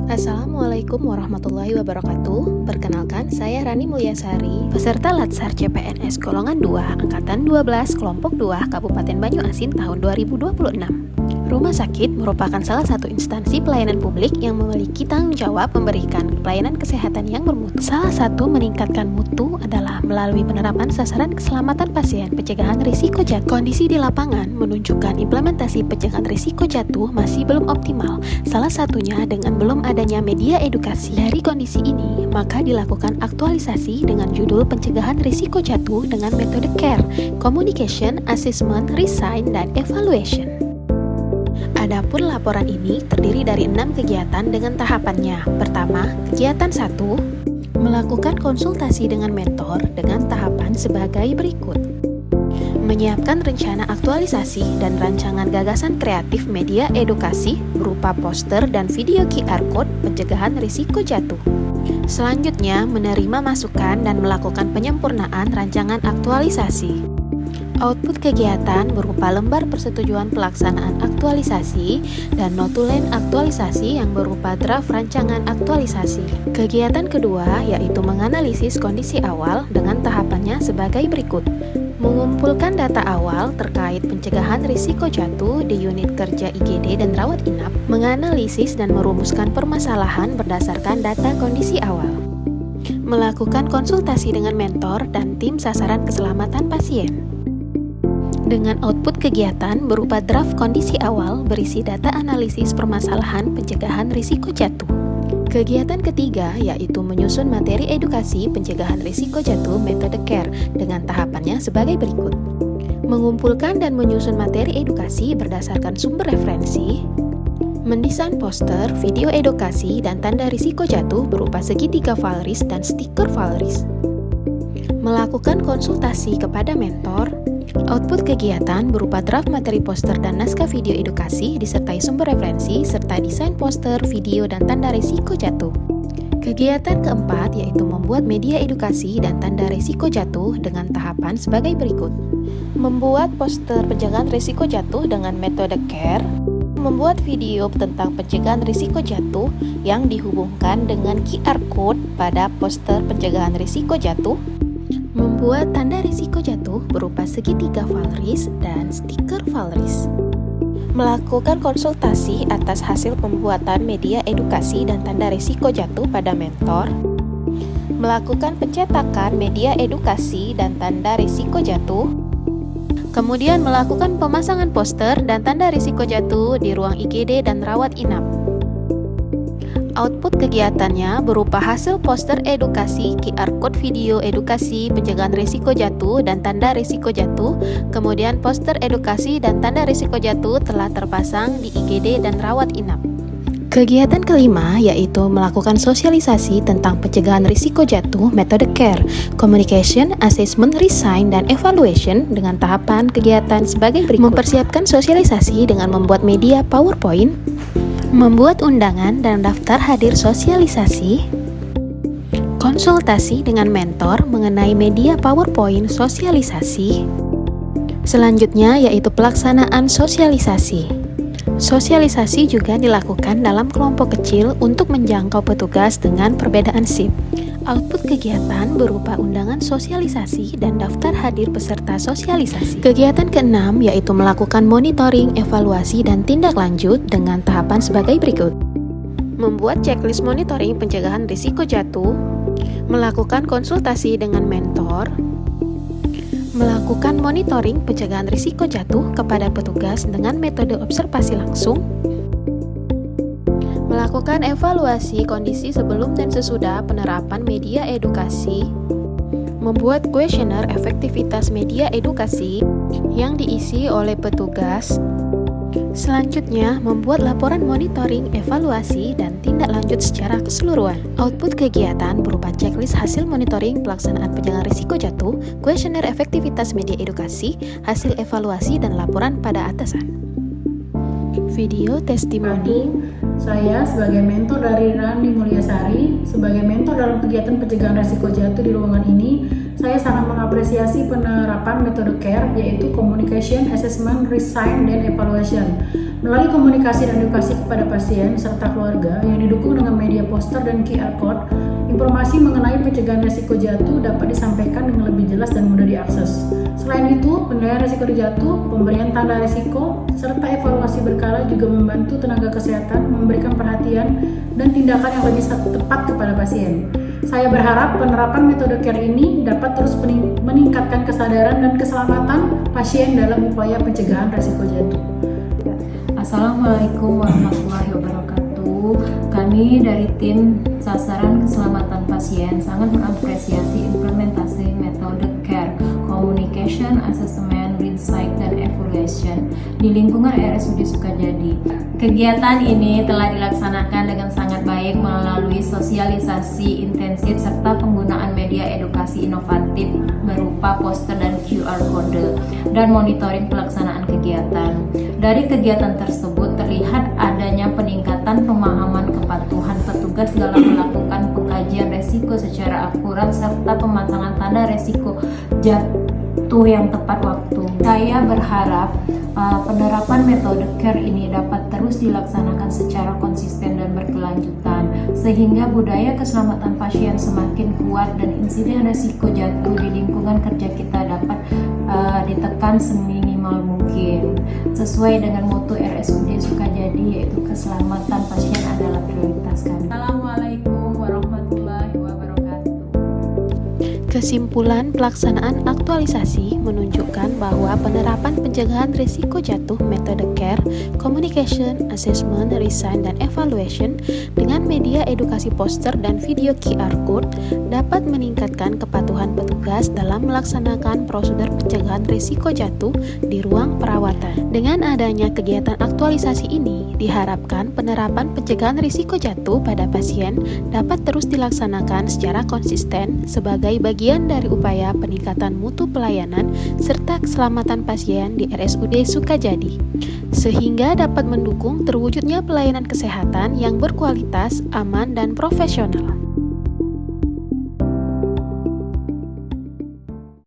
Assalamualaikum warahmatullahi wabarakatuh. Perkenalkan, saya Rani Mulyasari, peserta Latsar CPNS Golongan 2, Angkatan 12, Kelompok 2, Kabupaten Banyuasin tahun 2026. Rumah sakit merupakan salah satu instansi pelayanan publik yang memiliki tanggung jawab memberikan pelayanan kesehatan yang bermutu. Salah satu meningkatkan mutu adalah melalui penerapan sasaran keselamatan pasien, pencegahan risiko jatuh. Kondisi di lapangan menunjukkan implementasi pencegahan risiko jatuh masih belum optimal, salah satunya dengan belum adanya media edukasi. Dari kondisi ini, maka dilakukan aktualisasi dengan judul pencegahan risiko jatuh dengan metode CARE, Communication, Assessment, Resign, dan Evaluation. Adapun laporan ini terdiri dari 6 kegiatan dengan tahapannya. Pertama, kegiatan 1, melakukan konsultasi dengan mentor dengan tahapan sebagai berikut. Menyiapkan rencana aktualisasi dan rancangan gagasan kreatif media edukasi berupa poster dan video QR Code pencegahan risiko jatuh. Selanjutnya, menerima masukan dan melakukan penyempurnaan rancangan aktualisasi. Output kegiatan berupa lembar persetujuan pelaksanaan aktualisasi dan notulen aktualisasi yang berupa draft rancangan aktualisasi. Kegiatan kedua yaitu menganalisis kondisi awal dengan tahapannya sebagai berikut. Mengumpulkan data awal terkait pencegahan risiko jatuh di unit kerja IGD dan rawat inap, menganalisis dan merumuskan permasalahan berdasarkan data kondisi awal. Melakukan konsultasi dengan mentor dan tim sasaran keselamatan pasien. Dengan output kegiatan berupa draft kondisi awal berisi data analisis permasalahan pencegahan risiko jatuh. Kegiatan ketiga yaitu menyusun materi edukasi pencegahan risiko jatuh metode CARE dengan tahapannya sebagai berikut. Mengumpulkan dan menyusun materi edukasi berdasarkan sumber referensi, mendesain poster, video edukasi, dan tanda risiko jatuh berupa segitiga Valris dan stiker Valris. Melakukan konsultasi kepada mentor. Output kegiatan berupa draft materi poster dan naskah video edukasi disertai sumber referensi serta desain poster, video, dan tanda risiko jatuh. Kegiatan keempat yaitu membuat media edukasi dan tanda risiko jatuh dengan tahapan sebagai berikut. Membuat poster pencegahan risiko jatuh dengan metode CARE. Membuat video tentang pencegahan risiko jatuh yang dihubungkan dengan QR Code pada poster pencegahan risiko jatuh. Membuat tanda risiko jatuh berupa segitiga Valris dan stiker Valris. Melakukan konsultasi atas hasil pembuatan media edukasi dan tanda risiko jatuh pada mentor. Melakukan pencetakan media edukasi dan tanda risiko jatuh. Kemudian melakukan pemasangan poster dan tanda risiko jatuh di ruang IGD dan rawat inap. Output kegiatannya berupa hasil poster edukasi, QR Code video edukasi, pencegahan risiko jatuh, dan tanda risiko jatuh. Kemudian poster edukasi dan tanda risiko jatuh telah terpasang di IGD dan rawat inap. Kegiatan kelima yaitu melakukan sosialisasi tentang pencegahan risiko jatuh metode CARE, Communication, Assessment, Resign, dan Evaluation dengan tahapan kegiatan sebagai berikut. Mempersiapkan sosialisasi dengan membuat media PowerPoint, membuat undangan dan daftar hadir sosialisasi, konsultasi dengan mentor mengenai media PowerPoint sosialisasi. Selanjutnya yaitu pelaksanaan sosialisasi. Sosialisasi juga dilakukan dalam kelompok kecil untuk menjangkau petugas dengan perbedaan shift. Output kegiatan berupa undangan sosialisasi dan daftar hadir peserta sosialisasi. Kegiatan keenam yaitu melakukan monitoring, evaluasi, dan tindak lanjut dengan tahapan sebagai berikut. Membuat checklist monitoring pencegahan risiko jatuh, melakukan konsultasi dengan mentor, melakukan monitoring pencegahan risiko jatuh kepada petugas dengan metode observasi langsung, melakukan evaluasi kondisi sebelum dan sesudah penerapan media edukasi, membuat kuesioner efektivitas media edukasi yang diisi oleh petugas. Selanjutnya, membuat laporan monitoring, evaluasi, dan tindak lanjut secara keseluruhan. Output kegiatan berupa checklist hasil monitoring pelaksanaan pencegahan risiko jatuh, kuesioner efektivitas media edukasi, hasil evaluasi, dan laporan pada atasan. Video testimoni Saya sebagai mentor dari Rani Mulyasari, sebagai mentor dalam kegiatan pencegahan risiko jatuh di ruangan ini, saya sangat mengapresiasi penerapan metode CARE, yaitu Communication, Assessment, Resign, dan Evaluation. Melalui komunikasi dan edukasi kepada pasien serta keluarga yang didukung dengan media poster dan QR Code, informasi mengenai pencegahan risiko jatuh dapat disampaikan dengan lebih jelas dan mudah diakses. Selain itu, penilaian risiko jatuh, pemberian tanda risiko, serta evaluasi berkala juga membantu tenaga kesehatan memberikan perhatian dan tindakan yang lebih tepat kepada pasien. Saya berharap penerapan metode CARE ini dapat terus meningkatkan kesadaran dan keselamatan pasien dalam upaya pencegahan risiko jatuh. Assalamualaikum warahmatullahi wabarakatuh. Kami dari tim Sasaran Keselamatan Pasien sangat mengapresiasi implementasi metode CARE, Communication, Assessment, Insight, dan Evaluation di lingkungan RSUD Sukajadi. Kegiatan ini telah dilaksanakan dengan sangat baik melalui sosialisasi intensif serta penggunaan media edukasi inovatif berupa poster dan QR Code dan monitoring pelaksanaan kegiatan. Dari kegiatan tersebut terlihat adanya peningkatan pemahaman kepatuhan petugas dalam melakukan pengkajian resiko secara akurat serta pemasangan tanda resiko jatuh yang tepat waktu. Saya berharap penerapan metode CARE ini dapat terus dilaksanakan secara konsisten dan berkelanjutan sehingga budaya keselamatan pasien semakin kuat dan insiden resiko jatuh di lingkungan kerja kita dapat ditekan seminimal mungkin sesuai dengan moto RSUD Sukajadi, yaitu keselamatan pasien adalah prioritas kami. Assalamualaikum warahmatullahi wabarakatuh. Kesimpulan pelaksanaan aktualisasi menunjukkan bahwa penerapan pencegahan risiko jatuh metode CARE, Communication, Assessment, Resign, dan Evaluation dengan media edukasi poster dan video QR Code dapat meningkatkan kepatuhan petugas dalam melaksanakan prosedur pencegahan risiko jatuh di ruang perawatan. Dengan adanya kegiatan aktualisasi ini, diharapkan penerapan pencegahan risiko jatuh pada pasien dapat terus dilaksanakan secara konsisten sebagai bagian dari upaya peningkatan mutu pelayanan serta keselamatan pasien di RSUD Sukajadi, sehingga dapat mendukung terwujudnya pelayanan kesehatan yang berkualitas, aman, dan profesional.